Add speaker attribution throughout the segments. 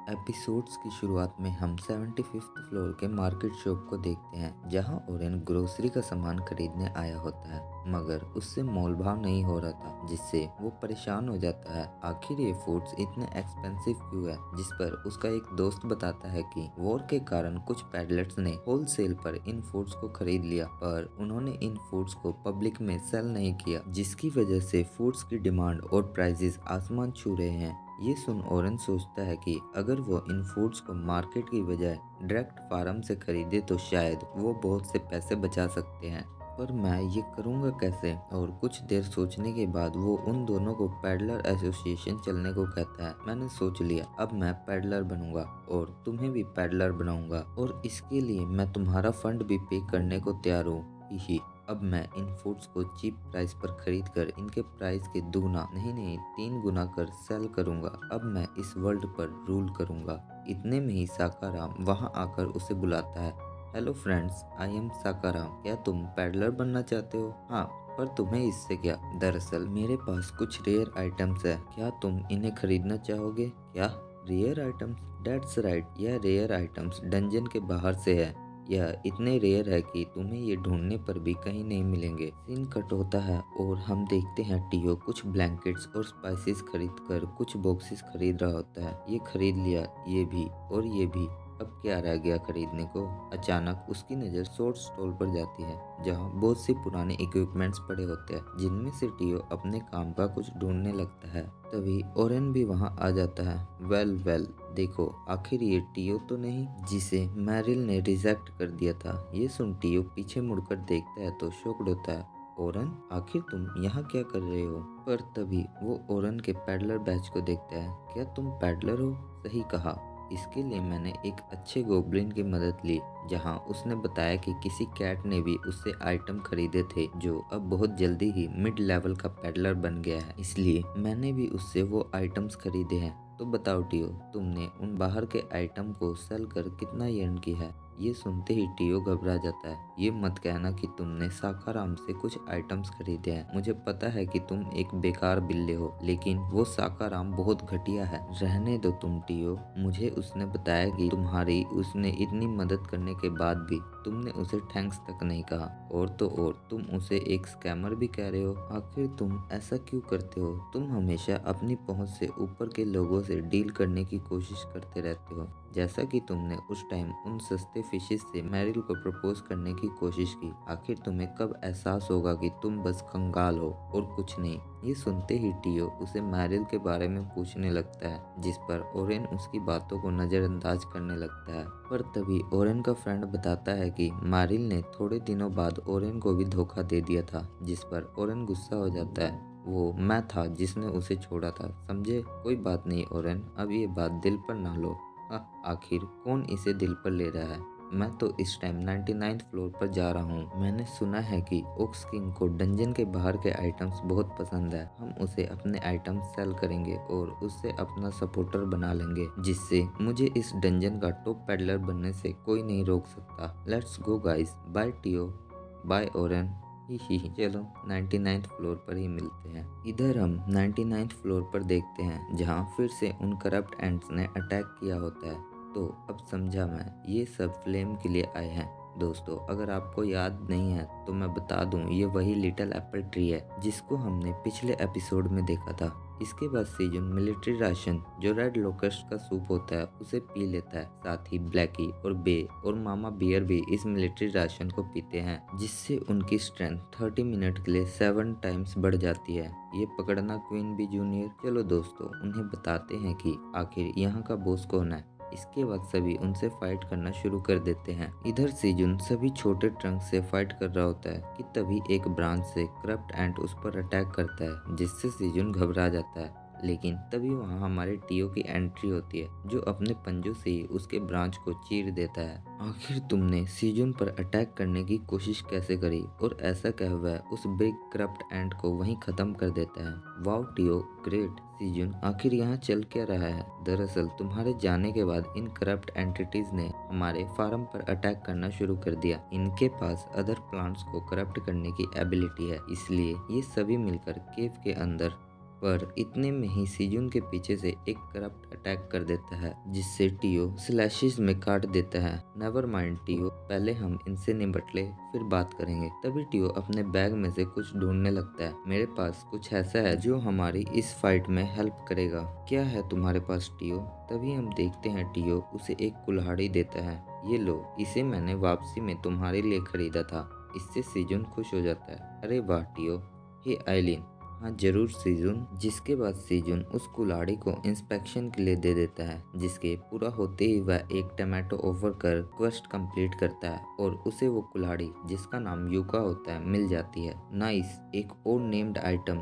Speaker 1: Episodes की शुरुआत में हम 75th फ्लोर के मार्केट शॉप को देखते हैं जहां ओरेन ग्रोसरी का सामान खरीदने आया होता है, मगर उससे मोल भाव नहीं हो रहा था, जिससे वो परेशान हो जाता है। आखिर ये फूड्स इतने एक्सपेंसिव क्यों है? जिस पर उसका एक दोस्त बताता है कि वॉर के कारण कुछ पैडलर्स ने होलसेल पर इन फूड्स को खरीद लिया, पर उन्होंने इन फूड्स को पब्लिक में सेल नहीं किया, जिसकी वजह से फूड्स की डिमांड और प्राइसेस आसमान छू रहे हैं। ये सुन ओरेन सोचता है कि अगर वो इन फूड्स को मार्केट की बजाय डायरेक्ट फार्म से खरीदे तो शायद वो बहुत से पैसे बचा सकते हैं। पर मैं ये करूँगा कैसे? और कुछ देर सोचने के बाद वो उन दोनों को पैडलर एसोसिएशन चलने को कहता है। मैंने सोच लिया, अब मैं पैडलर बनूंगा और तुम्हें भी पैडलर बनाऊंगा, और इसके लिए मैं तुम्हारा फंड भी पे करने को तैयार हूँ। ही अब मैं इन फूड्स को चीप प्राइस पर खरीद कर इनके प्राइस के दुगना नहीं 3 गुना कर सेल करूंगा। अब मैं इस वर्ल्ड पर रूल करूंगा। इतने में ही साकाराम वहां आकर उसे बुलाता है। Hello friends, I am Sakaram. क्या तुम पैडलर बनना चाहते हो? हाँ, पर तुम्हें इससे क्या? दरअसल मेरे पास कुछ रेयर आइटम्स है, क्या तुम इन्हें खरीदना चाहोगे? क्या रेयर आइटम्स? डेट्स राइट, यह रेयर आइटम्स डंजन के बाहर से है। यह इतने रेयर है कि तुम्हें ये ढूंढने पर भी कहीं नहीं मिलेंगे। सीन कट होता है और हम देखते हैं टियो कुछ ब्लैंकेट्स और स्पाइसेस खरीद कर कुछ बॉक्सेस खरीद रहा होता है। ये खरीद लिया, ये भी और ये भी। अब क्या रह गया खरीदने को? अचानक उसकी नज़र शॉर्ट स्टॉल पर जाती है, जहाँ बहुत से पुराने इक्विपमेंट्स पड़े होते हैं, जिनमें से टियो अपने काम का कुछ ढूंढने लगता है। तभी ओरेन भी वहां आ जाता है। वेल देखो, आखिर ये टियो तो नहीं जिसे मैरिल ने रिजेक्ट कर दिया था। ये सुन टियो पीछे मुड़कर देखता है तो शॉक्ड होता है। ओरन, आखिर तुम यहाँ क्या कर रहे हो? पर तभी वो ओरन के पैडलर बैच को देखता है। क्या तुम पैडलर हो? सही कहा। इसके लिए मैंने एक अच्छे गोब्लिन की मदद ली, जहां उसने बताया कि किसी कैट ने भी उससे आइटम खरीदे थे, जो अब बहुत जल्दी ही मिड लेवल का पैडलर बन गया है। इसलिए मैंने भी उससे वो आइटम्स खरीदे हैं। तो बताओ टियो, तुमने उन बाहर के आइटम को सेल कर कितना अर्न किया है? ये सुनते ही टियो घबरा जाता है। ये मत कहना कि तुमने साकाराम से कुछ आइटम्स खरीदे हैं। मुझे पता है कि तुम एक बेकार बिल्ले हो, लेकिन वो साकाराम बहुत घटिया है। रहने दो तुम टियो। मुझे उसने बताया कि तुम्हारी उसने इतनी मदद करने के बाद भी तुमने उसे थैंक्स तक नहीं कहा, और तो और तुम उसे एक स्कैमर भी कह रहे हो। आखिर तुम ऐसा क्यों करते हो? तुम हमेशा अपनी पहुंच से ऊपर के लोगों से डील करने की कोशिश करते रहते हो, जैसा कि तुमने उस टाइम उन सस्ते फिशेस से मैरिल को प्रपोज करने की कोशिश की। आखिर तुम्हें कब एहसास होगा कि तुम बस कंगाल हो और कुछ नहीं? ये सुनते ही टियो उसे मैरिल के बारे में पूछने लगता है, जिस पर ओरेन उसकी बातों को नज़रअंदाज करने लगता है। पर तभी ओरेन का फ्रेंड बताता है कि मैरिल ने थोड़े दिनों बाद ओरेन को भी धोखा दे दिया था, जिस पर ओरेन गुस्सा हो जाता है। वो मैं था जिसने उसे छोड़ा था, समझे? कोई बात नहीं ओरेन, अब ये बात दिल पर ना लो। आखिर कौन इसे दिल पर ले रहा है? मैं तो इस टाइम 99th फ्लोर पर जा रहा हूँ। मैंने सुना है कि ओक्स किंग को डंजन के बाहर के आइटम्स बहुत पसंद है। हम उसे अपने आइटम्स सेल करेंगे और उससे अपना सपोर्टर बना लेंगे, जिससे मुझे इस डंजन का टॉप पैडलर बनने से कोई नहीं रोक सकता। Let's go guys. बाय टियो, बाय ओरेन। ही चलो 99th फ्लोर पर ही मिलते हैं। इधर हम 99th फ्लोर पर देखते हैं, जहां फिर से उन करप्ट एंट्स ने अटैक किया होता है। तो अब समझा मैं, ये सब फ्लेम के लिए आए हैं। दोस्तों, अगर आपको याद नहीं है तो मैं बता दूं, ये वही लिटिल एप्पल ट्री है जिसको हमने पिछले एपिसोड में देखा था। इसके बाद सीजन मिलिट्री राशन, जो रेड लोकस्ट का सूप होता है, उसे पी लेता है। साथ ही ब्लैकी और बे और मामा बियर भी इस मिलिट्री राशन को पीते हैं, जिससे उनकी स्ट्रेंथ 30 मिनट के लिए 7 टाइम्स बढ़ जाती है। ये पकड़ना क्वीन बी जूनियर। चलो दोस्तों, उन्हें बताते हैं कि आखिर यहाँ का बॉस कौन है। इसके बाद सभी उनसे फाइट करना शुरू कर देते हैं। इधर सीजुन सभी छोटे ट्रंक से फाइट कर रहा होता है कि तभी एक ब्रांच से करप्ट एंट उस पर अटैक करता है, जिससे सीजुन घबरा जाता है। लेकिन तभी वहाँ हमारे टियो की एंट्री होती है, जो अपने पंजों से ही उसके ब्रांच को चीर देता है। आखिर तुमने सीजुन पर अटैक करने की कोशिश कैसे करी? और ऐसा क्या हुआ है उस बिग करप्ट एंट को वहीं खत्म कर देता है? वाओ टियो, ग्रेट। सीजुन, आखिर यहाँ चल क्या रहा है? दरअसल तुम्हारे जाने के बाद इन करप्ट एंटिटीज ने हमारे फार्म पर अटैक करना शुरू कर दिया। इनके पास अदर प्लांट्स को करप्ट करने की एबिलिटी है, इसलिए ये सभी मिलकर केव के अंदर पर इतने में ही सीजुन के पीछे से एक करप्ट अटैक कर देता है जिससे टियो स्लैशेस में काट देता है। नेवर माइंड टियो, पहले हम इनसे निपट ले फिर बात करेंगे। तभी टियो अपने बैग में से कुछ ढूंढने लगता है। मेरे पास कुछ ऐसा है जो हमारी इस फाइट में हेल्प करेगा। क्या है तुम्हारे पास टियो? तभी हम देखते हैं टियो उसे एक कुल्हाड़ी देता है। ये लो, इसे मैंने वापसी में तुम्हारे लिए खरीदा था। इससे सीजुन खुश हो जाता है। अरे वाह टियो। हे आइलिन। हाँ जरूर सीजुन। जिसके बाद सीजुन उस कुल्हाड़ी को इंस्पेक्शन के लिए दे देता है, जिसके पूरा होते ही वह एक टमाटो ऑफर कर क्वेस्ट कंप्लीट करता है और उसे वो कुल्हाड़ी जिसका नाम यूका होता है मिल जाती है। नाइस, एक और नेम्ड आइटम।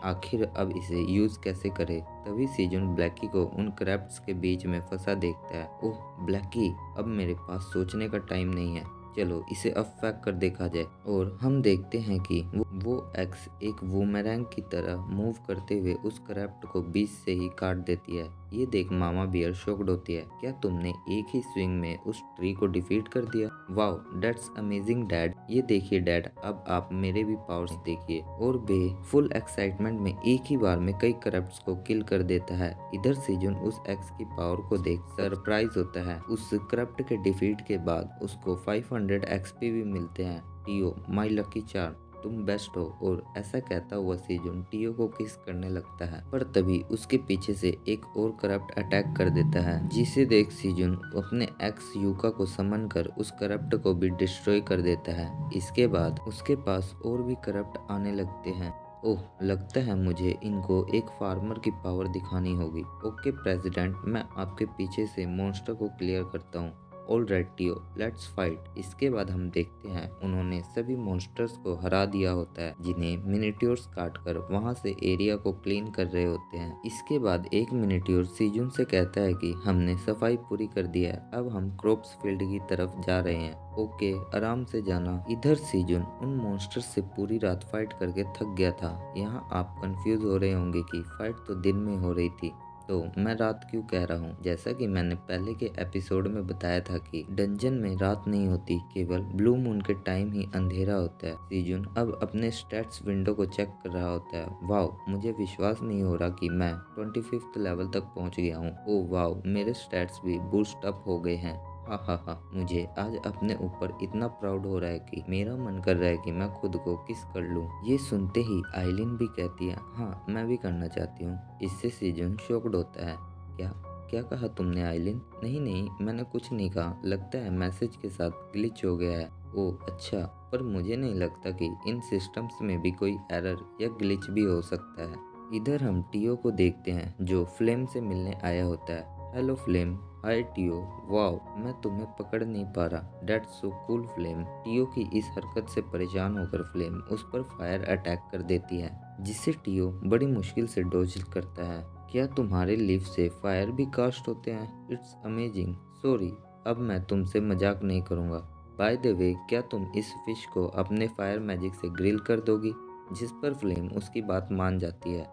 Speaker 1: आखिर अब इसे यूज कैसे करे? तभी सीजुन ब्लैकी को उन क्रैफ्ट्स के बीच में फंसा देखता है। ओह ब्लैकी, अब मेरे पास सोचने का टाइम नहीं है, चलो इसे अब फेंक कर देखा जाए। और हम देखते हैं कि वो एक्स एक बूमेरैंग की तरह मूव करते हुए उस करप्ट को बीच से ही काट देती है। ये देख मामा बियर शॉक्ड होती है। क्या तुमने एक ही स्विंग में उस ट्री को डिफीट कर दिया? Wow, that's amazing dad. ये देखिए डैड, अब आप मेरे भी पावर्स देखिए। और बे फुल एक्साइटमेंट में एक ही बार में कई करप्ट्स को किल कर देता है। इधर सीजुन उस एक्स की पावर को देख सरप्राइज होता है। उस करप्ट के डिफीट के बाद उसको 500 एक्सपी भी मिलते हैं। टियो माई लकी चार्म, तुम बेस्ट हो। और ऐसा कहता हुआ सीजुन टियो को किस करने लगता है, पर तभी उसके पीछे से एक और करप्ट अटैक कर देता है, जिसे देख सीजुन अपने एक्स यूका को समन कर उस करप्ट को भी डिस्ट्रॉय कर देता है। इसके बाद उसके पास और भी करप्ट आने लगते हैं। ओह, लगता है मुझे इनको एक फार्मर की पावर दिखानी होगी। ओके प्रेसिडेंट, मैं आपके पीछे से मॉन्स्टर को क्लियर करता हूँ। ऑल राइट टियो, लेट्स फाइट। इसके बाद हम देखते हैं उन्होंने सभी मॉन्स्टर्स को हरा दिया होता है, जिन्हें मिनिट्योर्स काट कर वहाँ से एरिया को क्लीन कर रहे होते हैं। इसके बाद एक मिनिट्योर सीजुन से कहता है कि हमने सफाई पूरी कर दिया है, अब हम क्रॉप्स फील्ड की तरफ जा रहे हैं। ओके, आराम से जाना। इधर सीजुन उन मॉन्स्टर्स से पूरी रात फाइट करके थक गया था। यहाँ आप कंफ्यूज हो रहे होंगे कि फाइट तो दिन में हो रही थी, तो मैं रात क्यों कह रहा हूँ। जैसा कि मैंने पहले के एपिसोड में बताया था कि डंजन में रात नहीं होती, केवल ब्लू मून के टाइम ही अंधेरा होता है। सीजुन अब अपने स्टैट्स विंडो को चेक कर रहा होता है। वाओ, मुझे विश्वास नहीं हो रहा कि मैं 25th लेवल तक पहुंच गया हूँ। ओह वाओ, मेरे स्टैट्स भी बूस्ट अप हो गए हैं। हा हा हा, मुझे आज अपने ऊपर इतना प्राउड हो रहा है कि मेरा मन कर रहा है कि मैं खुद को किस कर लूं। ये सुनते ही आइलिन भी कहती है, हाँ मैं भी करना चाहती हूँ। इससे सीजन शॉक्ड होता है। क्या क्या कहा तुमने आइलिन? नहीं नहीं, मैंने कुछ नहीं कहा, लगता है मैसेज के साथ ग्लिच हो गया है। ओह अच्छा, पर मुझे नहीं लगता कि इन सिस्टम्स में भी कोई एरर या ग्लिच भी हो सकता है। इधर हम टियो को देखते हैं जो फ्लेम से मिलने आया होता है। Hello flame. हाय टियो। वाओ, मैं तुम्हें पकड़ नहीं पा रहा। That's so cool flame. टियो की इस हरकत से परेशान होकर फ्लेम उस पर फायर अटैक कर देती है, जिससे टियो बड़ी मुश्किल से डॉज करता है। क्या तुम्हारे लीफ से फायर भी कास्ट होते हैं? It's amazing. सॉरी, अब मैं तुमसे मजाक नहीं करूँगा। बाय द वे, क्या तुम इस फिश को अपने फायर मैजिक से ग्रिल कर दोगी? जिस पर फ्लेम उसकी बात मान जाती है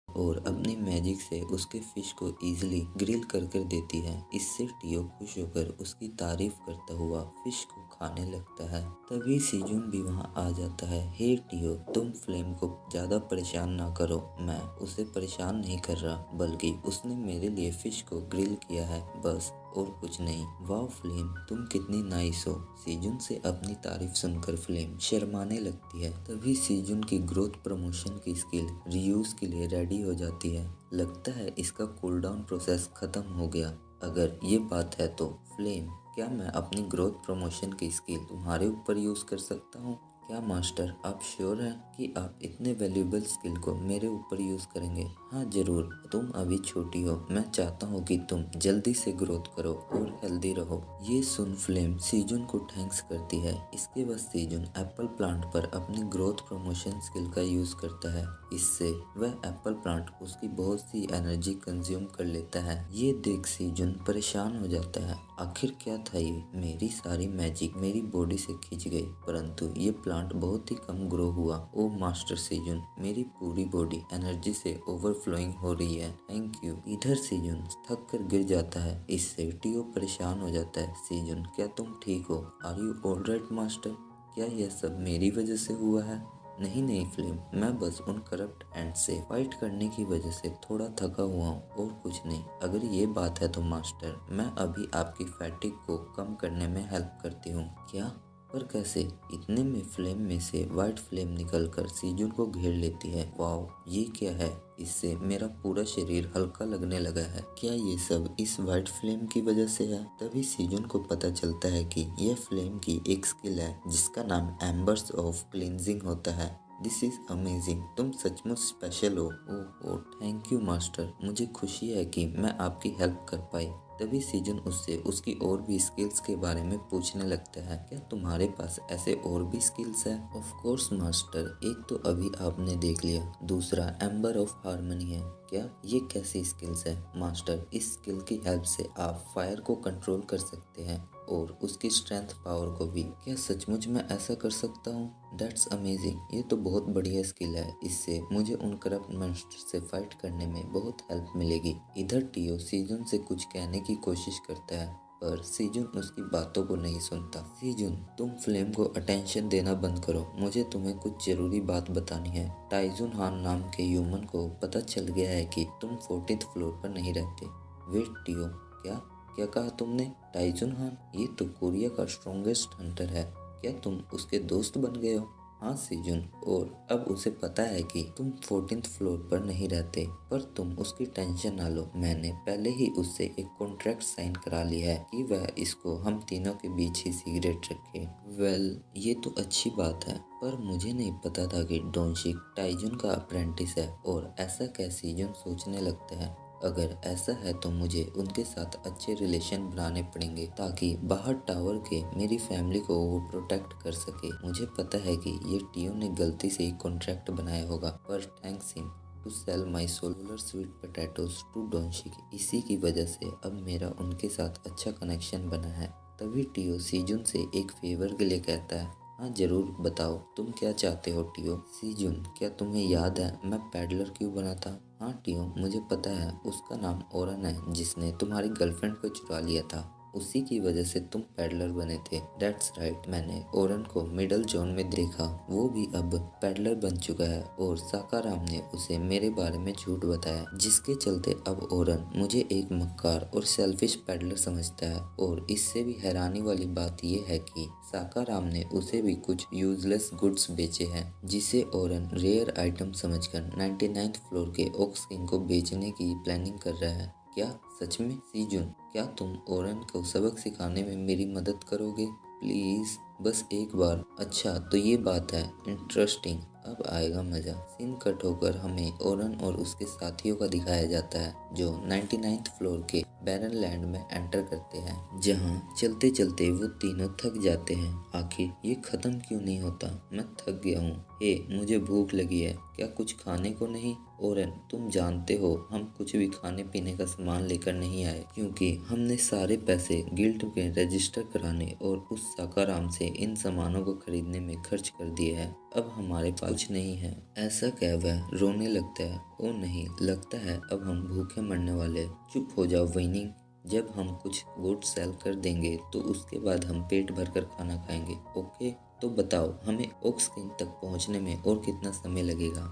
Speaker 1: और अपनी मैजिक से उसके फिश को इजीली ग्रिल कर देती है। इससे टियो खुश होकर उसकी तारीफ करता हुआ फिश को खाने लगता है। तभी सीजुन भी वहाँ आ जाता है। हे टियो, तुम फ्लेम को ज्यादा परेशान ना करो। मैं उसे परेशान नहीं कर रहा, बल्कि उसने मेरे लिए फिश को ग्रिल किया है, बस और कुछ नहीं। वाह फ्लेम, तुम कितनी नाइस हो। सीजुन से अपनी तारीफ सुनकर फ्लेम शर्माने लगती है। तभी सीजुन की ग्रोथ प्रमोशन की स्किल रीयूज के लिए रेडी हो जाती है। लगता है इसका कूलडाउन प्रोसेस खत्म हो गया। अगर ये बात है तो फ्लेम, क्या मैं अपनी ग्रोथ प्रमोशन की स्किल तुम्हारे ऊपर यूज कर सकता हूँ? क्या मास्टर, आप श्योर हैं कि आप इतने वैल्यूएबल स्किल को मेरे ऊपर यूज करेंगे? हाँ जरूर, तुम अभी छोटी हो, मैं चाहता हूँ कि तुम जल्दी से ग्रोथ करो और हेल्दी रहो। ये सुन फ्लेम सीजुन को थैंक्स करती है। इसके बाद सीजुन एप्पल प्लांट पर अपनी ग्रोथ प्रमोशन स्किल का यूज करता है। इससे वह एप्पल प्लांट उसकी बहुत सी एनर्जी कंज्यूम कर लेता है। ये देख सीजुन परेशान हो जाता है। आखिर क्या था ये? मेरी सारी मैजिक मेरी बॉडी से खींच गई, परंतु ये प्लांट बहुत ही कम ग्रो हुआ। ओ मास्टर सीजुन, मेरी पूरी बॉडी एनर्जी से ओवरफ्लोइंग हो रही है, थैंक यू। इधर सीजुन थक कर गिर जाता है। इससे टियो परेशान हो जाता है। सीजुन, क्या तुम ठीक हो? Are you alright master? क्या यह सब मेरी वजह से हुआ है? नहीं नहीं फ्लेम, मैं बस उन करप्ट एंड से फाइट करने की वजह से थोड़ा थका हुआ हूँ और कुछ नहीं। अगर ये बात है तो मास्टर, मैं अभी आपकी फैटिग को कम करने में हेल्प करती हूँ। क्या? पर कैसे? इतने में फ्लेम में से वाइट फ्लेम निकलकर सीजुन को घेर लेती है। वाओ, ये क्या है? इससे मेरा पूरा शरीर हल्का लगने लगा है। क्या ये सब इस वाइट फ्लेम की वजह से है? तभी सीजुन को पता चलता है कि यह फ्लेम की एक स्किल है जिसका नाम एम्बर्स ऑफ क्लींजिंग होता है। दिस इज अमेजिंग, तुम सचमुच स्पेशल हो। ओह थैंक यू मास्टर, मुझे खुशी है कि मैं आपकी हेल्प कर पाई। तभी सीजन उससे उसकी और भी स्किल्स के बारे में पूछने लगता है। क्या तुम्हारे पास ऐसे और भी स्किल्स है? ऑफ कोर्स मास्टर, एक तो अभी आपने देख लिया, दूसरा एम्बर ऑफ हार्मनी है। क्या? ये कैसी स्किल्स है मास्टर? इस स्किल की हेल्प से आप फायर को कंट्रोल कर सकते हैं और उसकी स्ट्रेंथ पावर को भी। क्या सचमुच मैं ऐसा कर सकता हूँ? दैट्स अमेजिंग, ये तो बहुत बढ़िया स्किल है। इससे मुझे उन करप्ट मॉन्स्टर से फाइट करने में बहुत हेल्प मिलेगी। इधर टियो सीजुन से कुछ कहने की कोशिश करता है पर सीजुन उसकी बातों को नहीं सुनता। सीजुन, तुम फ्लेम को अटेंशन देना बंद करो, मुझे तुम्हें कुछ जरूरी बात बतानी है। टाइजुन हान नाम के ह्यूमन को पता चल गया है कि तुम 14th फ्लोर पर नहीं रहते। वेट टियो, क्या क्या कहा तुमने? टाइजुन हान, ये तो कोरिया का स्ट्रॉन्गेस्ट हंटर है। क्या तुम उसके दोस्त बन गए हो? हाँ सीजुन, और अब उसे पता है कि तुम 14th फ्लोर पर नहीं रहते, पर तुम उसकी टेंशन ना लो। मैंने पहले ही उससे एक कॉन्ट्रैक्ट साइन करा लिया है कि वह इसको हम तीनों के बीच ही सीक्रेट रखे। वेल, ये तो अच्छी बात है, पर मुझे नहीं पता था कि डोनशिक टाइजुन का अप्रेंटिस है। और ऐसा क्या सीजुन सोचने लगता है। अगर ऐसा है तो मुझे उनके साथ अच्छे रिलेशन बनाने पड़ेंगे ताकि बाहर टावर के मेरी फैमिली को वो प्रोटेक्ट कर सके। मुझे पता है कि ये टियो ने गलती से ही कॉन्ट्रैक्ट बनाया होगा, पर thanks him to sell my solar sweet potatoes to डोनशिक। इसी की वजह से अब मेरा उनके साथ अच्छा कनेक्शन बना है। तभी टियो सीजुन से एक फेवर के लिए कहता है। हाँ जरूर बताओ, तुम क्या चाहते हो टियो? सीजुन, क्या तुम्हें याद है मैं पैडलर क्यों बना था? हाँ टियो, मुझे पता है, उसका नाम ओरन है जिसने तुम्हारी गर्लफ्रेंड को चुरा लिया था। उसी की वजह से तुम पैडलर बने थे। दैट्स राइट, मैंने ओरन को मिडल जोन में देखा, वो भी अब पैडलर बन चुका है और साकाराम ने उसे मेरे बारे में झूठ बताया, जिसके चलते अब ओरन मुझे एक मक्कार और सेल्फिश पैडलर समझता है। और इससे भी हैरानी वाली बात यह है कि साकाराम ने उसे भी कुछ यूजलेस गुड्स बेचे हैं, जिसे ओरन रेयर आइटम समझकर 99th फ्लोर के ओक्स किंग को बेचने की प्लानिंग कर रहा है। क्या सच में? सीजुन, क्या तुम ओरन को सबक सिखाने में मेरी मदद करोगे प्लीज? बस एक बार। अच्छा तो ये बात है, इंटरेस्टिंग, अब आएगा मजा। सीन कट होकर हमें ओरन और उसके साथियों का दिखाया जाता है जो 99th फ्लोर के बैरन लैंड में एंटर करते हैं, जहां चलते चलते वो तीनों थक जाते हैं। आखिर ये खत्म क्यों नहीं होता? मैं थक गया हूँ। हे, मुझे भूख लगी है, क्या कुछ खाने को नहीं? ओरन, तुम जानते हो हम कुछ भी खाने पीने का सामान लेकर नहीं आए, क्योंकि हमने सारे पैसे गिल्ड में रजिस्टर कराने और उस साकाराम से इन सामानों को खरीदने में खर्च कर दिए हैं। अब हमारे पास कुछ नहीं है। ऐसा कह वह रोने लगता है। ओ नहीं, लगता है अब हम भूखे मरने वाले। चुप हो जाओ विनिंग, जब हम कुछ गुड सेल कर देंगे तो उसके बाद हम पेट भरकर खाना खाएंगे। ओके, तो बताओ हमें ओक्स किंग तक पहुंचने में और कितना समय लगेगा?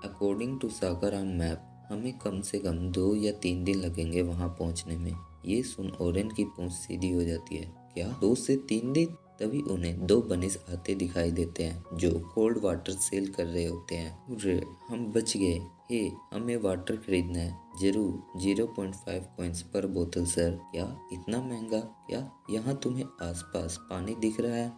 Speaker 1: अकॉर्डिंग टू साकाराम मैप हमें कम से कम 2 या 3 दिन लगेंगे वहां पहुंचने में। ये सुन ओरेन की पूंछ सीधी हो जाती है। क्या 2 से 3 दिन? तभी उन्हें 2 बनिस आते दिखाई देते हैं जो कोल्ड वाटर सेल कर रहे होते हैं। हुर्रे, हम बच गए। हे, हमें वाटर खरीदना है। जरूर, 0.5 कॉइंस पर बोतल सर। क्या इतना महंगा? क्या यहाँ तुम्हें आसपास पानी दिख रहा है?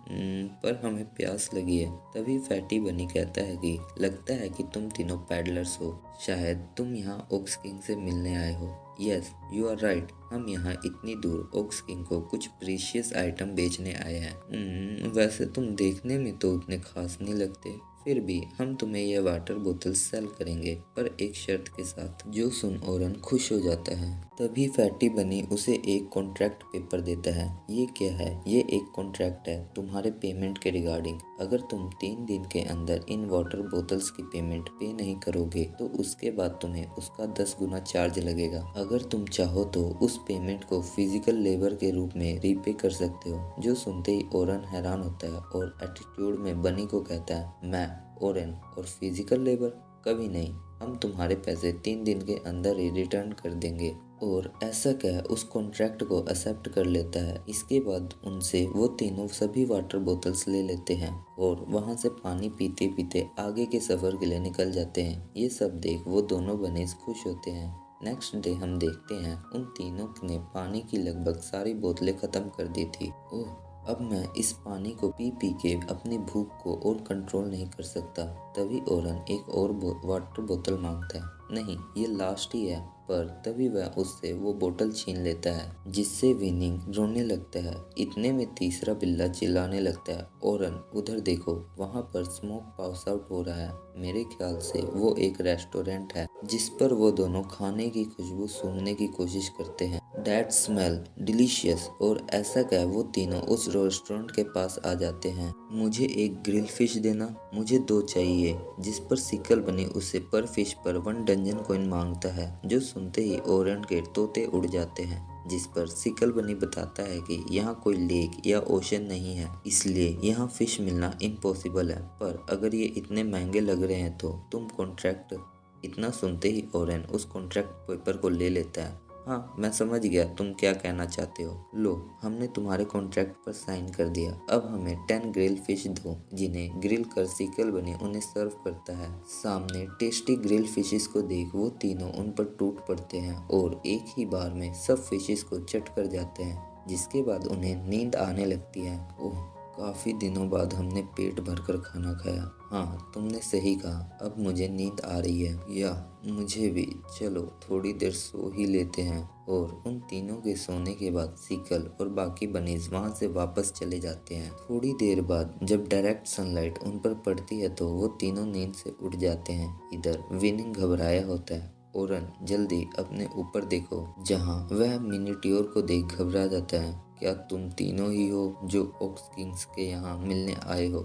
Speaker 1: पर हमें प्यास लगी है। तभी फैटी बनी कहता है कि लगता है कि तुम तीनों पैडलर्स हो, शायद तुम यहाँ ओक्स किंग से मिलने आए हो। यस, यू आर राइट, हम यहाँ इतनी दूर ओक्स किंग को कुछ प्रीशियस आइटम बेचने आए हैं। वैसे तुम देखने में तो उतने खास नहीं लगते, फिर भी हम तुम्हें यह वाटर बोतल सेल करेंगे, पर एक शर्त के साथ। जो सुन ओरन खुश हो जाता है। तभी फैटी बनी उसे एक कॉन्ट्रैक्ट पेपर देता है। ये क्या है? ये एक कॉन्ट्रैक्ट है तुम्हारे पेमेंट के रिगार्डिंग। अगर तुम 3 दिन के अंदर इन वाटर बोतल्स की पेमेंट पे नहीं करोगे तो उसके बाद तुम्हें उसका 10 गुना चार्ज लगेगा। अगर तुम चाहो तो उस पेमेंट को फिजिकल लेबर के रूप में रीपे कर सकते हो। जो सुनते ही ओरन हैरान होता है और एटीट्यूड में बनी को कहता है, ओरेन, और फिजिकल लेबर? कभी नहीं। हम तुम्हारे पैसे 3 दिन के अंदर ही रिटर्न कर देंगे। और ऐसा कह उस कॉन्ट्रैक्ट को एक्सेप्ट कर लेता है। इसके बाद उनसे वो तीनों सभी वाटर बोतल्स ले लेते हैं और वहाँ से पानी पीते पीते आगे के सफ़र के लिए निकल जाते हैं। ये सब देख वो दोनों बनीज खुश होते हैं। नेक्स्ट डे हम देखते हैं उन तीनों ने पानी की लगभग सारी बोतलें ख़त्म कर दी थी। ओह, अब मैं इस पानी को पी पी के अपनी भूख को और कंट्रोल नहीं कर सकता। तभी ओरन एक और वाटर बोतल मांगता है। नहीं, ये लास्ट ही है। पर तभी वह उससे वो बोतल छीन लेता है, जिससे विनिंग रोने लगता है। इतने में तीसरा बिल्ला चिल्लाने लगता है, ओरन उधर देखो, वहाँ पर स्मोक पास आउट हो रहा है। मेरे ख्याल से वो एक रेस्टोरेंट है जिस पर वो दोनों खाने की खुशबू सूंघने की कोशिश करते हैं। That smell delicious. और ऐसा कह वो तीनों उस रेस्टोरेंट के पास आ जाते हैं। मुझे एक ग्रिल फिश देना, मुझे 2 चाहिए। जिस पर सिकल बनी उसे पर फिश पर 1 डंजन कॉइन मांगता है, जो सुनते ही ओरेन के तोते उड़ जाते हैं। जिस पर सिकल बनी बताता है कि यहाँ कोई लेक या ओशन नहीं है, इसलिए यहाँ फिश मिलना इम्पॉसिबल है। पर अगर ये इतने महंगे लग रहे हैं तो तुम कॉन्ट्रैक्ट। इतना सुनते ही ओरेन उस कॉन्ट्रैक्ट पेपर को ले लेता है। हाँ, मैं समझ गया तुम क्या कहना चाहते हो। लो, हमने तुम्हारे कॉन्ट्रैक्ट पर साइन कर दिया। अब हमें 10 ग्रिल फिश दो, जिन्हें ग्रिल कर सिकल बने उन्हें सर्व करता है। सामने टेस्टी ग्रिल फिशेस को देख वो तीनों उन पर टूट पड़ते हैं और एक ही बार में सब फिशेस को चट कर जाते हैं, जिसके बाद उन्हें नींद आने लगती है। ओह, काफ़ी दिनों बाद हमने पेट भरकर खाना खाया। हाँ, तुमने सही कहा, अब मुझे नींद आ रही है। या मुझे भी। चलो थोड़ी देर सो ही लेते हैं। और उन तीनों के सोने के बाद सिकल और बाकी बनीज वहाँ से वापस चले जाते हैं। थोड़ी देर बाद जब डायरेक्ट सनलाइट उन पर पड़ती है तो वो तीनों नींद से उठ जाते हैं। इधर विनिंग घबराया होता है। ओरन, जल्दी अपने ऊपर देखो। जहाँ वह मिनीट्योर को देख घबरा जाता है। क्या तुम तीनों ही हो जो ओक्स किंग्स के यहाँ मिलने आए हो?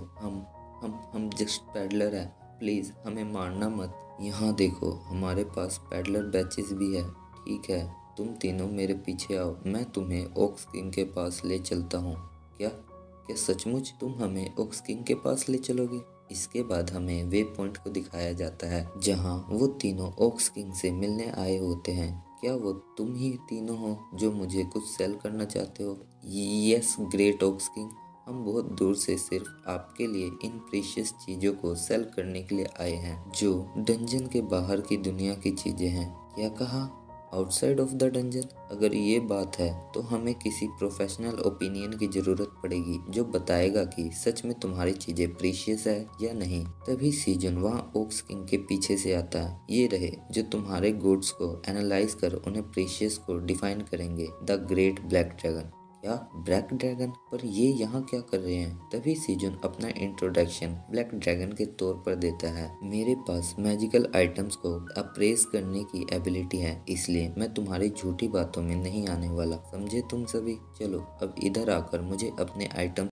Speaker 1: हम जस्ट पैडलर हैं। प्लीज़ हमें मारना मत। यहाँ देखो, हमारे पास पैडलर बैचेस भी है। ठीक है, तुम तीनों मेरे पीछे आओ, मैं तुम्हें ओक्स किंग के पास ले चलता हूँ। क्या क्या सचमुच तुम हमें ओक्स किंग के पास ले चलोगे? इसके बाद हमें वे पॉइंट को दिखाया जाता है जहाँ वो तीनों ओक्स किंग से मिलने आए होते हैं। क्या वो तुम ही तीनों हो जो मुझे कुछ सेल करना चाहते हो? यस ग्रेट ओक्स किंग, हम बहुत दूर से सिर्फ आपके लिए इन प्रीशियस चीज़ों को सेल करने के लिए आए हैं, जो डंजन के बाहर की दुनिया की चीज़ें हैं। क्या कहा? Outside of the dungeon? अगर ये बात है तो हमें किसी प्रोफेशनल ओपिनियन की ज़रूरत पड़ेगी जो बताएगा कि सच में तुम्हारी चीज़ें प्रीशियस है या नहीं। तभी सीजन वहाँ ओक्स किंग के पीछे से आता है। ये रहे जो तुम्हारे गुड्स को एनालाइज कर उन्हें प्रीशियस को डिफाइन करेंगे। The great black dragon. क्या ब्लैक ड्रैगन? पर ये यहाँ क्या कर रहे हैं? तभी सीजन अपना इंट्रोडक्शन ब्लैक ड्रैगन के तौर पर देता है। मेरे पास मैजिकल आइटम्स को अप्रेस करने की एबिलिटी है, इसलिए मैं तुम्हारी झूठी बातों में नहीं आने वाला। समझे तुम सभी? चलो अब इधर आकर मुझे अपने आइटम।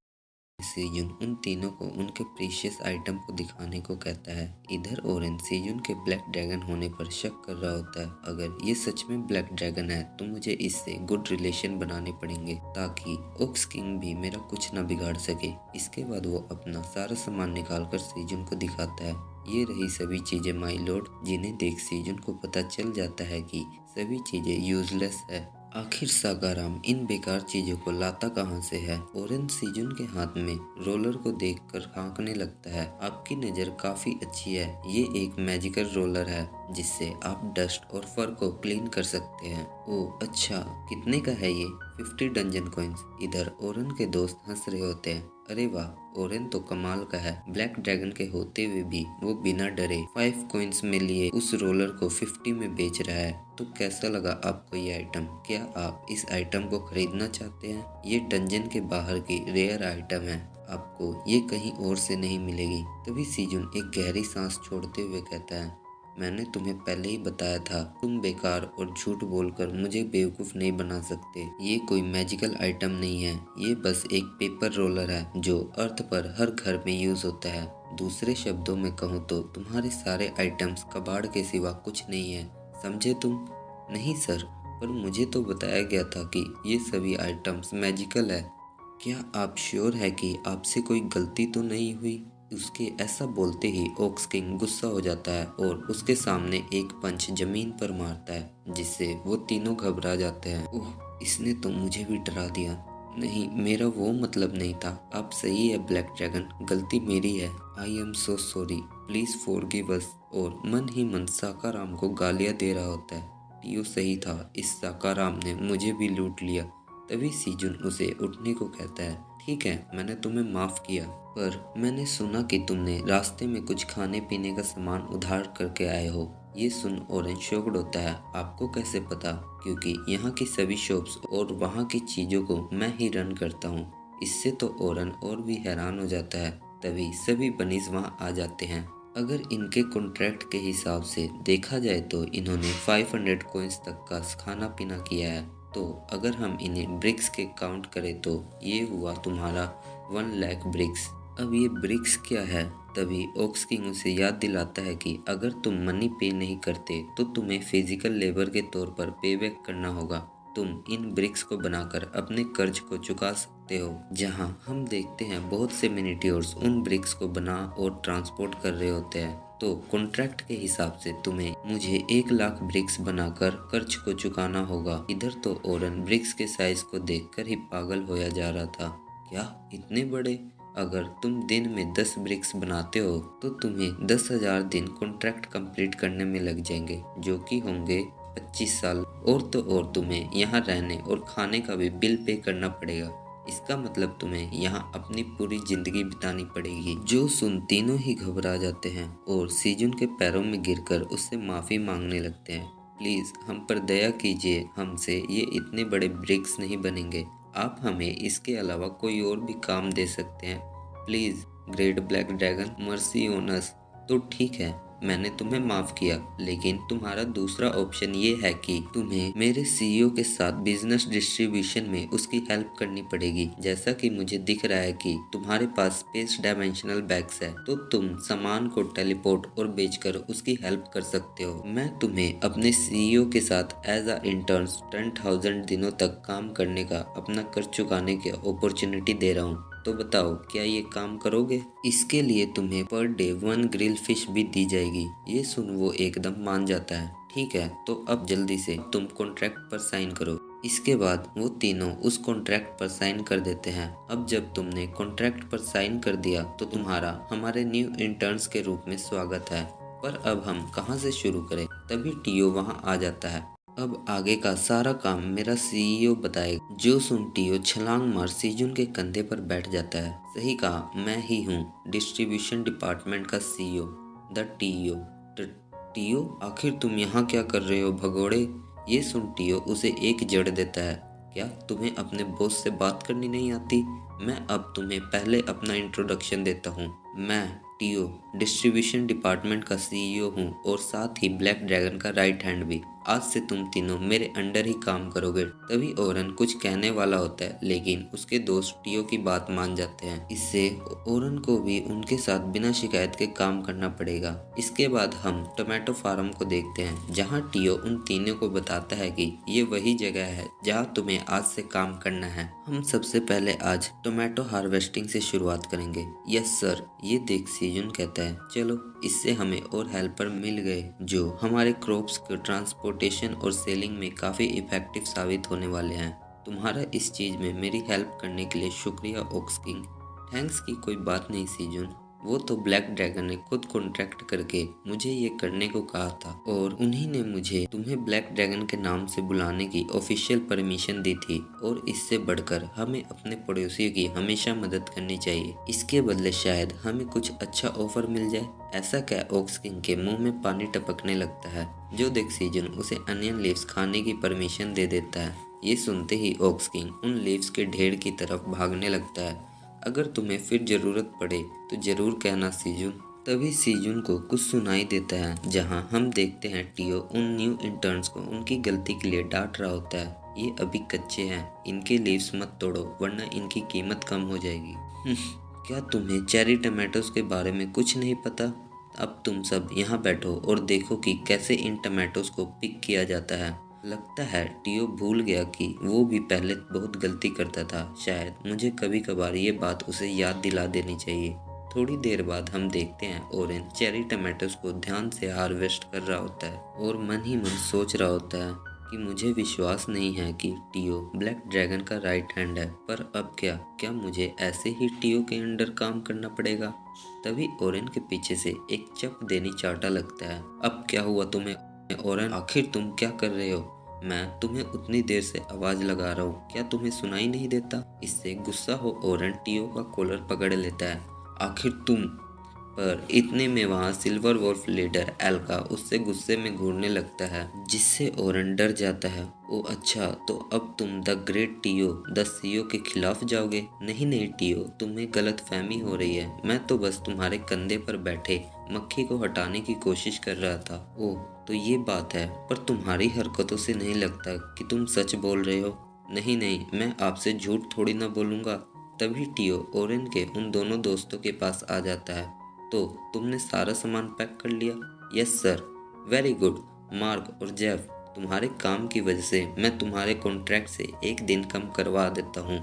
Speaker 1: सेजुन उन तीनों को उनके प्रीशियस आइटम को दिखाने को कहता है। इधर ओरेन सेजुन के ब्लैक ड्रैगन होने पर शक कर रहा होता है। अगर ये सच में ब्लैक ड्रैगन है तो मुझे इससे गुड रिलेशन बनाने पड़ेंगे ताकि ओक्स किंग भी मेरा कुछ ना बिगाड़ सके। इसके बाद वो अपना सारा सामान निकाल कर सेजुन को दिखाता है। ये रही सभी चीजें माई लॉर्ड, जिन्हें देख सेजुन को पता चल जाता है कि सभी चीजें यूजलेस है। आखिर सागाराम इन बेकार चीजों को लाता कहाँ से है? ओरेन सीजन के हाथ में रोलर को देखकर हाँकने लगता है। आपकी नज़र काफी अच्छी है। ये एक मैजिकल रोलर है जिससे आप डस्ट और फर को क्लीन कर सकते हैं। ओह अच्छा, कितने का है ये? 50 डंजन कॉइन्स। इधर ओरेन के दोस्त हंस रहे होते हैं। अरे वाह, ओरेन तो कमाल का है। ब्लैक ड्रैगन के होते हुए भी वो बिना डरे 5 कॉइन्स में लिए उस रोलर को 50 में बेच रहा है। तो कैसा लगा आपको ये आइटम? क्या आप इस आइटम को खरीदना चाहते हैं? ये डंजन के बाहर की रेयर आइटम है, आपको ये कहीं और से नहीं मिलेगी। तभी सीजन एक गहरी सांस छोड़ते हुए कहता है, मैंने तुम्हें पहले ही बताया था, तुम बेकार और झूठ बोलकर मुझे बेवकूफ़ नहीं बना सकते। ये कोई मैजिकल आइटम नहीं है, ये बस एक पेपर रोलर है जो अर्थ पर हर घर में यूज़ होता है। दूसरे शब्दों में कहूँ तो तुम्हारे सारे आइटम्स कबाड़ के सिवा कुछ नहीं है। समझे तुम? नहीं सर, पर मुझे तो बताया गया था कि ये सभी आइटम्स मैजिकल है। क्या आप श्योर है कि आपसे कोई गलती तो नहीं हुई? उसके ऐसा बोलते ही ओक्स किंग गुस्सा हो जाता है और उसके सामने एक पंच जमीन पर मारता है, जिससे वो तीनों घबरा जाते हैं। ओह, इसने तो मुझे भी डरा दिया। नहीं, मेरा वो मतलब नहीं था। आप सही है ब्लैक ड्रैगन, गलती मेरी है। I am so sorry, please forgive अस। और मन ही मन साकाराम को गालियां दे रहा होता है। टियो सही था, इस साकाराम ने मुझे भी लूट लिया। तभी सीजुन उसे उठने को कहता है। ठीक है, मैंने तुम्हें माफ किया, पर मैंने सुना कि तुमने रास्ते में कुछ खाने पीने का सामान उधार करके आए हो। ये सुन ओरेन शॉक्ड होता है। आपको कैसे पता? क्योंकि यहाँ की सभी शॉप्स और वहाँ की चीज़ों को मैं ही रन करता हूँ। इससे तो ओरेन और भी हैरान हो जाता है। तभी सभी बनीज वहाँ आ जाते हैं। अगर इनके कॉन्ट्रैक्ट के हिसाब से देखा जाए तो इन्होंने 500 कॉइन्स तक का खाना पीना किया है। तो अगर हम इन्हें ब्रिक्स के काउंट करें तो ये हुआ तुम्हारा 1 लाख ब्रिक्स। अब ये ब्रिक्स क्या है? तभी ओक्स किंग उसे याद दिलाता है कि अगर तुम मनी पे नहीं करते तो तुम्हें फिजिकल लेबर के तौर पर पे बैक करना होगा। तुम इन ब्रिक्स को बनाकर अपने कर्ज को चुका सकते हो। जहां हम देखते हैं बहुत से मिनिट्योर्स उन ब्रिक्स को बना और ट्रांसपोर्ट कर रहे होते हैं। तो कॉन्ट्रैक्ट के हिसाब से तुम्हें मुझे 1 लाख ब्रिक्स बनाकर कर्ज को चुकाना होगा। इधर तो ओरन ब्रिक्स के साइज को देखकर ही पागल होया जा रहा था। क्या इतने बड़े? अगर तुम दिन में 10 ब्रिक्स बनाते हो तो तुम्हें 10,000 दिन कॉन्ट्रैक्ट कंप्लीट करने में लग जाएंगे, जो कि होंगे 25 साल। और तो और तुम्हें यहाँ रहने और खाने का भी बिल पे करना पड़ेगा। इसका मतलब तुम्हें यहाँ अपनी पूरी जिंदगी बितानी पड़ेगी। जो सुन तीनों ही घबरा जाते हैं और सीजुन के पैरों में गिरकर उससे माफ़ी मांगने लगते हैं। प्लीज़ हम पर दया कीजिए, हमसे ये इतने बड़े ब्रिक्स नहीं बनेंगे। आप हमें इसके अलावा कोई और भी काम दे सकते हैं, please. Great black dragon, mercy on us. तो ठीक है, मैंने तुम्हें माफ़ किया, लेकिन तुम्हारा दूसरा ऑप्शन ये है कि तुम्हें मेरे सीईओ के साथ बिजनेस डिस्ट्रीब्यूशन में उसकी हेल्प करनी पड़ेगी। जैसा कि मुझे दिख रहा है कि तुम्हारे पास स्पेस डायमेंशनल बैग्स है, तो तुम सामान को टेलीपोर्ट और बेचकर उसकी हेल्प कर सकते हो। मैं तुम्हें अपने सीईओ के साथ एज अ इंटर्न 10,000 दिनों तक काम करने का अपना कर्ज चुकाने की अपॉर्चुनिटी दे रहा हूँ। तो बताओ, क्या ये काम करोगे? इसके लिए तुम्हें पर डे 1 ग्रिल फिश भी दी जाएगी। ये सुन वो एकदम मान जाता है। ठीक है, तो अब जल्दी से तुम कॉन्ट्रैक्ट पर साइन करो। इसके बाद वो तीनों उस कॉन्ट्रैक्ट पर साइन कर देते हैं। अब जब तुमने कॉन्ट्रैक्ट पर साइन कर दिया तो तुम्हारा हमारे न्यू इंटर्न्स के रूप में स्वागत है। पर अब हम कहाँ से शुरू करें? तभी टियो वहाँ आ जाता है। अब आगे का सारा काम मेरा सीईओ बताएगा। जो सुन टियो छलांग मार सीजुन के कंधे पर बैठ जाता है। सही कहा, मैं ही हूँ डिस्ट्रीब्यूशन डिपार्टमेंट का सीईओ, द टीओ। टियो, आखिर तुम यहाँ क्या कर रहे हो भगोड़े? ये सुन टियो उसे एक जड़ देता है। क्या तुम्हें अपने बॉस से बात करनी नहीं आती? मैं अब तुम्हें पहले अपना इंट्रोडक्शन देता हूँ। मैं टियो डिस्ट्रीब्यूशन डिपार्टमेंट का सीईओ हूँ और साथ ही ब्लैक ड्रैगन का राइट हैंड भी। आज से तुम तीनों मेरे अंडर ही काम करोगे। तभी ओरन कुछ कहने वाला होता है, लेकिन उसके दोस्त टियो की बात मान जाते हैं। इससे ओरन को भी उनके साथ बिना शिकायत के काम करना पड़ेगा। इसके बाद हम टोमेटो फार्म को देखते हैं, जहाँ टियो उन तीनों को बताता है कि ये वही जगह है जहाँ तुम्हें आज से काम करना है। हम सबसे पहले आज टोमेटो हार्वेस्टिंग से शुरुआत करेंगे। यस सर, ये देख सीजुन कहता है। चलो, इससे हमें और हेल्पर मिल गए जो हमारे क्रॉप्स को ट्रांसपोर्टेशन और सेलिंग में काफ़ी इफेक्टिव साबित होने वाले हैं। तुम्हारा इस चीज़ में मेरी हेल्प करने के लिए शुक्रिया ओक्स किंग। थैंक्स की कोई बात नहीं सीजुन, वो तो ब्लैक ड्रैगन ने खुद कॉन्ट्रैक्ट करके मुझे ये करने को कहा था और उन्हीं ने मुझे तुम्हें ब्लैक ड्रैगन के नाम से बुलाने की ऑफिशियल परमिशन दी थी। और इससे बढ़कर हमें अपने पड़ोसियों की हमेशा मदद करनी चाहिए। इसके बदले शायद हमें कुछ अच्छा ऑफर मिल जाए। ऐसा क्या? ओक्स किंग के मुंह में पानी टपकने लगता है। जो देख सीजन उसे अनियन लीव्स खाने की परमिशन दे देता है। ये सुनते ही ओक्स किंग उन लीव्स के ढेर की तरफ भागने लगता है। अगर तुम्हें फिर ज़रूरत पड़े तो ज़रूर कहना सीजुन। तभी सीजुन को कुछ सुनाई देता है, जहां हम देखते हैं टियो उन न्यू इंटर्न्स को उनकी गलती के लिए डांट रहा होता है। ये अभी कच्चे हैं, इनके लीव्स मत तोड़ो वरना इनकी कीमत कम हो जाएगी। क्या तुम्हें चेरी टमाटोज के बारे में कुछ नहीं पता? अब तुम सब यहाँ बैठो और देखो कि कैसे इन टमाटोज को पिक किया जाता है। लगता है टियो भूल गया कि वो भी पहले बहुत गलती करता था। शायद मुझे कभी कभार ये बात उसे याद दिला देनी चाहिए। थोड़ी देर बाद हम देखते हैं ओरेन चेरी टमाटोज को ध्यान से हार्वेस्ट कर रहा होता है और मन ही मन सोच रहा होता है कि मुझे विश्वास नहीं है कि टियो ब्लैक ड्रैगन का राइट हैंड है, पर अब क्या क्या मुझे ऐसे ही टियो के अंडर काम करना पड़ेगा। तभी ओरेन के पीछे से एक चप देनी चाटा लगता है। अब क्या हुआ तुम्हें ओरेन, आखिर तुम क्या कर रहे हो? मैं तुम्हें उतनी देर से आवाज लगा रहा हूँ, क्या तुम्हें सुनाई नहीं देता? इससे गुस्सा हो ओरेन टियो का कॉलर पकड़ लेता है। आखिर तुम, पर इतने में वहाँ सिल्वर वॉल्फ लीडर एल्का उससे गुस्से में घूरने लगता है, जिससे ओरन डर जाता है। ओ अच्छा, तो अब तुम द ग्रेट टियो द सीओ के खिलाफ जाओगे? नहीं नहीं टियो, तुम्हें गलत फहमी हो रही है। मैं तो बस तुम्हारे कंधे पर बैठे मक्खी को हटाने की कोशिश कर रहा था। ओह तो ये बात है, पर तुम्हारी हरकतों से नहीं लगता कि तुम सच बोल रहे हो। नहीं नहीं, मैं आपसे झूठ थोड़ी ना बोलूँगा। तभी टियो ओरेन के उन दोनों दोस्तों के पास आ जाता है। तो तुमने सारा सामान पैक कर लिया? Yes sir. Very good. Mark और जेफ, तुम्हारे काम की वजह से मैं तुम्हारे कॉन्ट्रैक्ट से एक दिन कम करवा देता हूँ।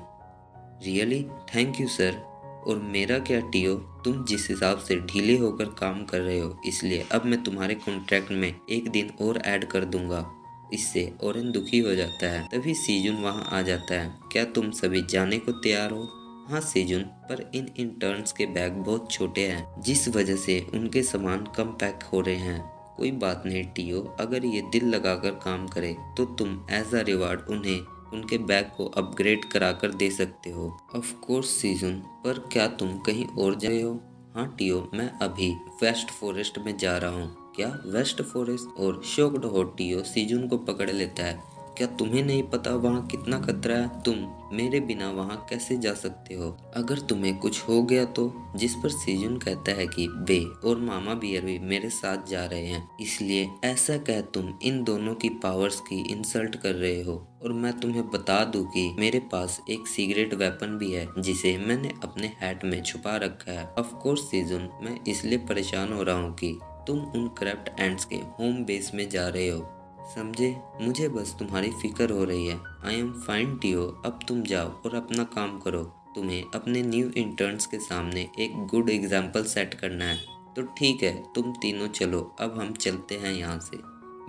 Speaker 1: रियली? Thank you sir. और मेरा क्या टियो, तुम जिस हिसाब से ढीले होकर काम कर रहे हो, इसलिए अब मैं तुम्हारे कॉन्ट्रैक्ट में एक दिन और ऐड कर दूंगा। इससे ओरेन दुखी हो जाता है। तभी सीजुन वहां आ जाता है। क्या तुम सभी जाने को तैयार हो? हाँ सीजुन, पर इन इंटर्न्स के बैग बहुत छोटे हैं, जिस वजह से उनके सामान कम पैक हो रहे हैं। कोई बात नहीं टियो, अगर ये दिल लगाकर काम करे तो तुम एज अ रिवार्ड उन्हें उनके बैग को अपग्रेड कराकर दे सकते हो। ऑफ कोर्स सीजन, पर क्या तुम कहीं और जा रहे हो? हाँ टियो, मैं अभी वेस्ट फॉरेस्ट में जा रहा हूँ। क्या वेस्ट फॉरेस्ट? और शॉक्ड हो टियो सीजन को पकड़ लेता है। क्या तुम्हें नहीं पता वहाँ कितना खतरा है? तुम मेरे बिना वहाँ कैसे जा सकते हो? अगर तुम्हें कुछ हो गया तो? जिस पर सीजन कहता है कि वे और मामा बियर भी मेरे साथ जा रहे हैं, इसलिए ऐसा कह तुम इन दोनों की पावर्स की इंसल्ट कर रहे हो। और मैं तुम्हें बता दूं कि मेरे पास एक सीक्रेट वेपन भी है, जिसे मैंने अपने हैट में छुपा रखा है। ऑफ कोर्स सीजन, मैं इसलिए परेशान हो रहा हूँ कि तुम उन क्रैप्ट एंड्स के होम बेस में जा रहे हो, समझे? मुझे बस तुम्हारी फिक्र हो रही है। आई एम फाइन टियो, अब तुम जाओ और अपना काम करो। तुम्हें अपने न्यू इंटर्न्स के सामने एक गुड एग्जाम्पल सेट करना है। तो ठीक है, तुम तीनों चलो, अब हम चलते हैं यहाँ से।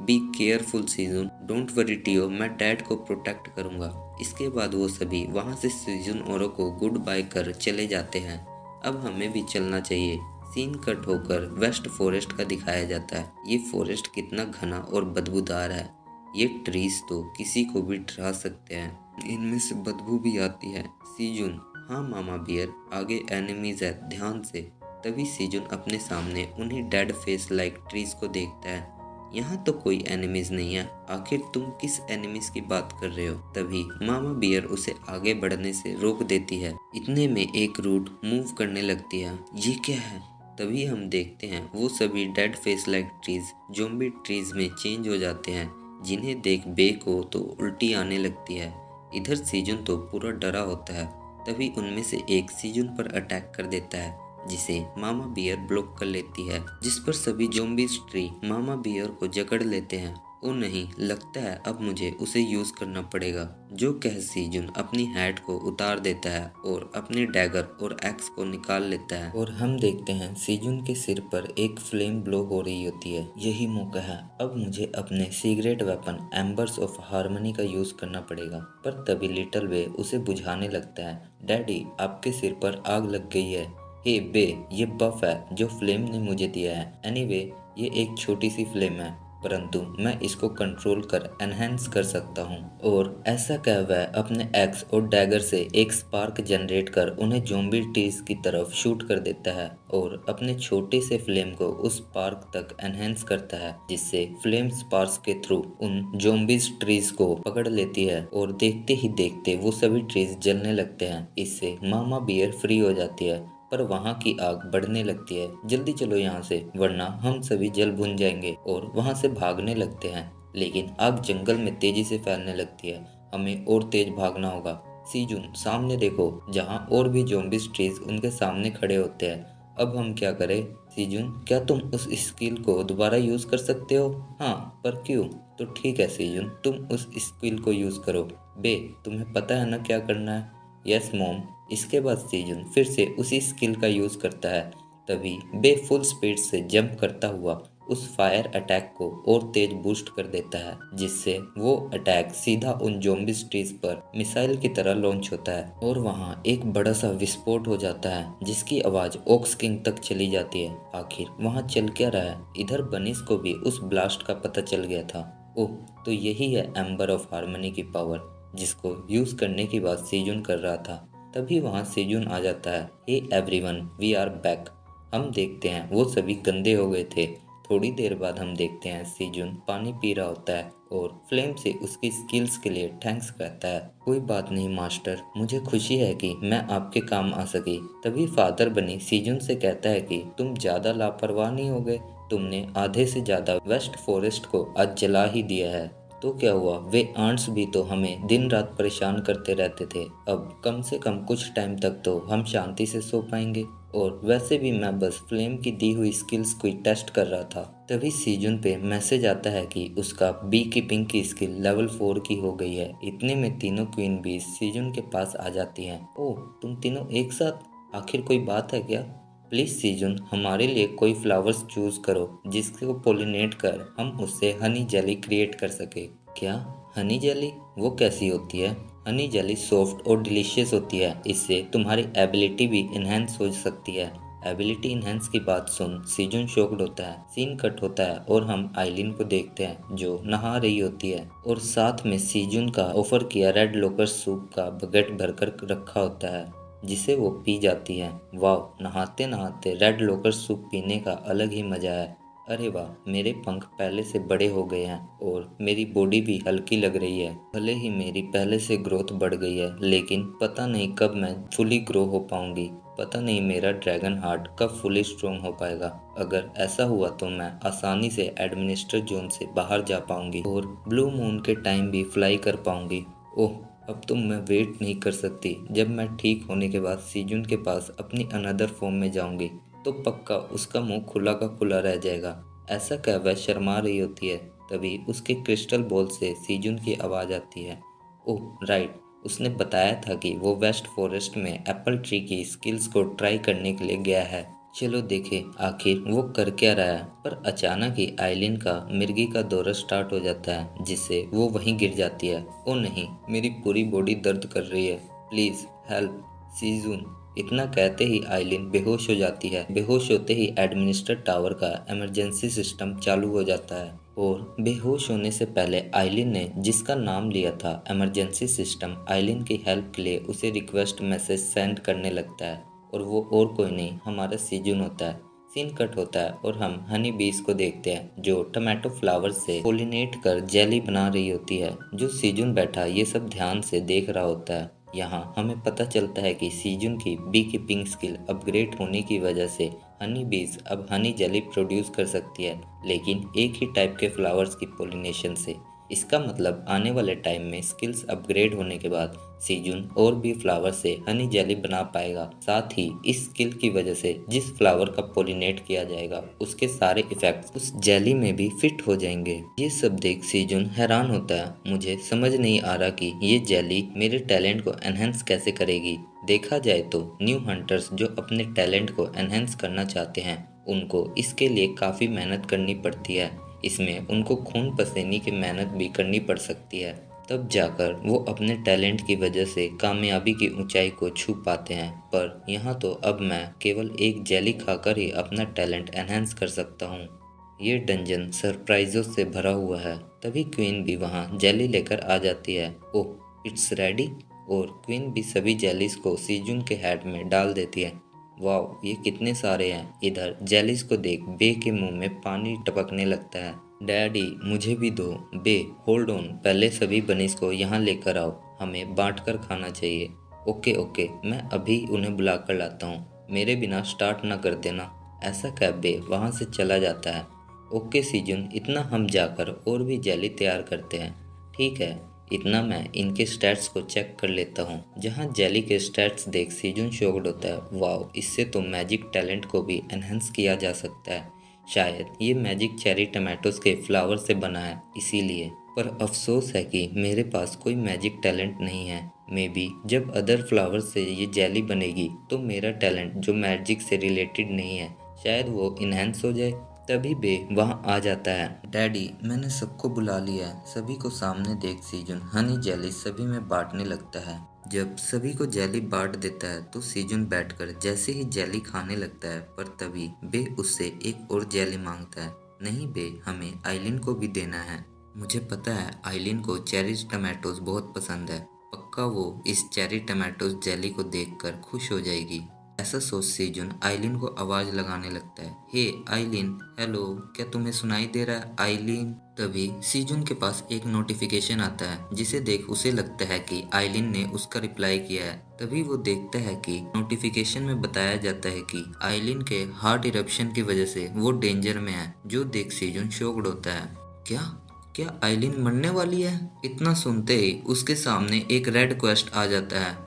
Speaker 1: Be careful season, don't worry टियो, मैं डैड को प्रोटेक्ट करूँगा। इसके बाद वो सभी वहाँ से सीजन औरों को गुड बाय कर चले जाते हैं। अब हमें भी चलना चाहिए। सीन कट होकर वेस्ट फॉरेस्ट का दिखाया जाता है। ये फॉरेस्ट कितना घना और बदबूदार है। ये ट्रीज तो किसी को भी डरा सकते हैं। इनमें से बदबू भी आती है। सीजुन, हाँ मामा बियर, आगे एनिमीज है, ध्यान से। तभी सीजुन अपने सामने उन्हीं डेड फेस लाइक ट्रीज को देखता है। यहाँ तो कोई एनिमीज नहीं है, आखिर तुम किस एनिमीज की बात कर रहे हो? तभी मामा बियर उसे आगे बढ़ने से रोक देती है। इतने में एक रूट मूव करने लगती है। ये क्या है? तभी हम देखते हैं वो सभी dead face like trees zombie trees में चेंज हो जाते हैं, जिन्हें देख बे को तो उल्टी आने लगती है। इधर सीजन तो पूरा डरा होता है। तभी उनमें से एक सीजन पर अटैक कर देता है, जिसे मामा बियर ब्लॉक कर लेती है, जिस पर सभी ज़ॉम्बीज ट्री मामा बियर को जकड़ लेते हैं। ओ नहीं, लगता है अब मुझे उसे यूज करना पड़ेगा। जो कह सीजुन अपनी हैट को उतार देता है और अपने डैगर और एक्स को निकाल लेता है, और हम देखते हैं सीजुन के सिर पर एक फ्लेम ब्लो हो रही होती है। यही मौका है, अब मुझे अपने सीक्रेट वेपन एम्बर्स ऑफ हार्मनी का यूज करना पड़ेगा। पर तभी लिटिल बे उसे बुझाने लगता है। डैडी, आपके सिर पर आग लग गई है। हे बे, ये बफ है जो फ्लेम ने मुझे दिया है। एनीवे, ये एक छोटी सी फ्लेम है, परंतु मैं इसको कंट्रोल कर एनहेंस कर सकता हूँ। और ऐसा कह वह अपने एक्स और डैगर से एक स्पार्क जनरेट कर उन्हें ज़ॉम्बी ट्रीज की तरफ शूट कर देता है और अपने छोटे से फ्लेम को उस स्पार्क तक एनहेंस करता है, जिससे फ्लेम स्पार्क्स के थ्रू उन ज़ॉम्बीज ट्रीज को पकड़ लेती है और देखते ही देखते वो सभी ट्रीज जलने लगते हैं। इससे मामा बियर फ्री हो जाती है, पर वहाँ की आग बढ़ने लगती है। जल्दी चलो यहाँ से, वरना हम सभी जल भुन जाएंगे। और वहाँ से भागने लगते हैं, लेकिन आग जंगल में तेजी से फैलने लगती है। हमें और तेज भागना होगा। सीजुन, सामने देखो, जहाँ और भी ज़ॉम्बीज ट्रीज उनके सामने खड़े होते हैं। अब हम क्या करें? सीजुन, क्या तुम उस स्किल को दोबारा यूज कर सकते हो? हाँ, पर क्यों? तो ठीक है सीजुन, तुम उस स्किल को यूज करो। बे, तुम्हें पता है ना क्या करना है? Yes mom. इसके बाद सीजन फिर से उसी स्किल का यूज़ करता है। तभी बे फुल स्पीड से जंप करता हुआ उस फायर अटैक को और तेज बूस्ट कर देता है, जिससे वो अटैक सीधा उन ज़ॉम्बीज़ ट्रीज पर मिसाइल की तरह लॉन्च होता है और वहाँ एक बड़ा सा विस्फोट हो जाता है, जिसकी आवाज़ ओक्स किंग तक चली जाती है। आखिर वहाँ चल क्या रहा है? इधर बनीस को भी उस ब्लास्ट का पता चल गया था। ओह, तो यही है एम्बर ऑफ हार्मनी की पावर, जिसको यूज़ करने की बात सेजुन कर रहा था। तभी वहाँ सेजुन आ जाता है। Hey everyone, we are back. हम देखते हैं वो सभी गंदे हो गए थे। थोड़ी देर बाद हम देखते हैं सेजुन पानी पी रहा होता है और फ्लेम से उसकी स्किल्स के लिए थैंक्स कहता है। कोई बात नहीं मास्टर, मुझे खुशी है कि मैं आपके काम आ सकी। तभी फादर बनी सेजुन से कहता है कि तुम ज़्यादा लापरवाह नहीं हो गए, तुमने आधे से ज़्यादा वेस्ट फॉरेस्ट को आज जला ही दिया है। तो क्या हुआ, वे आंट्स भी तो हमें दिन रात परेशान करते रहते थे। अब कम से कम कुछ टाइम तक तो हम शांति से सो पाएंगे। और वैसे भी मैं बस फ्लेम की दी हुई स्किल्स को टेस्ट कर रहा था। तभी सीजन पे मैसेज आता है कि उसका बी कीपिंग की स्किल लेवल 4 की हो गई है। इतने में तीनों क्वीन बीज सीजन के पास आ जाती हैं। ओह, तुम तीनों एक साथ? आखिर कोई बात है क्या? प्लीज़ सीजन, हमारे लिए कोई फ्लावर्स चूज़ करो जिसको पोलिनेट कर हम उससे हनी जेली क्रिएट कर सके। क्या? हनी जेली? वो कैसी होती है? हनी जेली सॉफ्ट और डिलीशियस होती है। इससे तुम्हारी एबिलिटी भी इन्हेंस हो सकती है। एबिलिटी इन्हेंस की बात सुन सीजन शॉक्ड होता है। सीन कट होता है और हम आइलिन को देखते हैं जो नहा रही होती है और साथ में सीजन का ऑफर किया रेड लोकर सूप का बकेट भरकर रखा होता है, जिसे वो पी जाती है। वाह, नहाते नहाते रेड लोकर सूप पीने का अलग ही मज़ा है। अरे वाह, मेरे पंख पहले से बड़े हो गए हैं और मेरी बॉडी भी हल्की लग रही है। भले ही मेरी पहले से ग्रोथ बढ़ गई है, लेकिन पता नहीं कब मैं फुली ग्रो हो पाऊंगी। पता नहीं मेरा ड्रैगन हार्ट कब फुली स्ट्रॉन्ग हो पाएगा। अगर ऐसा हुआ तो मैं आसानी से एडमिनिस्टर जोन से बाहर जा पाऊंगी और ब्लू मून के टाइम भी फ्लाई कर पाऊंगी। ओह, अब तो मैं वेट नहीं कर सकती। जब मैं ठीक होने के बाद सीजुन के पास अपनी अनदर फॉर्म में जाऊंगी तो पक्का उसका मुंह खुला का खुला रह जाएगा। ऐसा कह वह शर्मा रही होती है। तभी उसके क्रिस्टल बॉल से सीजुन की आवाज़ आती है। ओह राइट, उसने बताया था कि वो वेस्ट फॉरेस्ट में एप्पल ट्री की स्किल्स को ट्राई करने के लिए गया है। चलो देखें आखिर वो कर क्या रहा है। पर अचानक ही आइलिन का मिर्गी का दौरा स्टार्ट हो जाता है, जिससे वो वहीं गिर जाती है। ओ नहीं, मेरी पूरी बॉडी दर्द कर रही है, प्लीज़ हेल्प सीजून। इतना कहते ही आइलिन बेहोश हो जाती है। बेहोश होते ही एडमिनिस्टर टावर का इमरजेंसी सिस्टम चालू हो जाता है और बेहोश होने से पहले आइलिन ने जिसका नाम लिया था इमरजेंसी सिस्टम, आइलिन की हेल्प के लिए उसे रिक्वेस्ट मैसेज सेंड करने लगता है और वो और कोई नहीं हमारा सीजन होता है। सीन कट होता है और हम हनी बीज को देखते हैं जो टमाटो फ्लावर से पोलिनेट कर जेली बना रही होती है। जो सीजन बैठा ये सब ध्यान से देख रहा होता है। यहाँ हमें पता चलता है कि सीजन की बी कीपिंग स्किल अपग्रेड होने की वजह से हनी बीज अब हनी जेली प्रोड्यूस कर सकती है, लेकिन एक ही टाइप के फ्लावर्स की पोलिनेशन से। इसका मतलब आने वाले टाइम में स्किल्स अपग्रेड होने के बाद सीजन और भी फ्लावर से हनी जेली बना पाएगा। साथ ही इस स्किल की वजह से जिस फ्लावर का पोलिनेट किया जाएगा उसके सारे इफेक्ट्स उस जेली में भी फिट हो जाएंगे। ये सब देख सीजन हैरान होता है। मुझे समझ नहीं आ रहा कि ये जेली मेरे टैलेंट को एनहेंस कैसे करेगी। देखा जाए तो न्यू हंटर्स जो अपने टैलेंट को एनहेंस करना चाहते हैं उनको इसके लिए काफ़ी मेहनत करनी पड़ती है। इसमें उनको खून पसीने की मेहनत भी करनी पड़ सकती है, तब जाकर वो अपने टैलेंट की वजह से कामयाबी की ऊंचाई को छू पाते हैं। पर यहाँ तो अब मैं केवल एक जेली खाकर ही अपना टैलेंट एनहेंस कर सकता हूँ। ये डंजन सरप्राइजों से भरा हुआ है। तभी क्वीन भी वहाँ जेली लेकर आ जाती है। ओह, इट्स रेडी। और क्वीन भी सभी जेलीज को सीजुन के हेड में डाल देती है। वाह, ये कितने सारे हैं। इधर जेलीज को देख बे के मुंह में पानी टपकने लगता है। डैडी मुझे भी दो। बे होल्ड ऑन, पहले सभी बनीज को यहाँ लेकर आओ, हमें बांट कर खाना चाहिए। ओके ओके, मैं अभी उन्हें बुला कर लाता हूँ, मेरे बिना स्टार्ट ना कर देना। ऐसा कह बे वहाँ से चला जाता है। ओके सीजन, इतना हम जाकर और भी जेली तैयार करते हैं। ठीक है, इतना मैं इनके स्टैट्स को चेक कर लेता हूँ। जहाँ जेली के स्टैट्स देख सीजन शॉक्ड होता है। वाओ, इससे तो मैजिक टैलेंट को भी एनहेंस किया जा सकता है। शायद ये मैजिक चेरी टमाटोज के फ्लावर से बना है, इसीलिए पर अफ़सोस है कि मेरे पास कोई मैजिक टैलेंट नहीं है। मे बी जब अदर फ्लावर से ये जेली बनेगी तो मेरा टैलेंट जो मैजिक से रिलेटेड नहीं है शायद वो इन्हेंस हो जाए। तभी बे वहाँ आ जाता है। डैडी, मैंने सबको बुला लिया है। सभी को सामने देख सीजुन हनी जेली सभी में बांटने लगता है। जब सभी को जेली बांट देता है तो सीजुन बैठकर जैसे ही जेली खाने लगता है, पर तभी बे उससे एक और जेली मांगता है। नहीं बे, हमें आइलिन को भी देना है। मुझे पता है आइलिन को चेरी टमाटोज बहुत पसंद है। पक्का वो इस चेरी टमाटोज जेली को देखकर खुश हो जाएगी। ऐसा सोच सेजुन आइलिन को आवाज लगाने लगता है। हे आइलिन, हेलो, क्या तुम्हें सुनाई दे रहा है आइलिन? तभी सीजुन के पास एक नोटिफिकेशन आता है जिसे देख उसे लगता है कि आइलिन ने उसका रिप्लाई किया है। तभी वो देखता है कि नोटिफिकेशन में बताया जाता है कि आइलिन के हार्ट इरप्शन की वजह से वो डेंजर में है। जो देख सीजुन शॉक्ड होता है। क्या क्या आइलिन मरने वाली है? इतना सुनते ही उसके सामने एक रेड क्वेस्ट आ जाता है।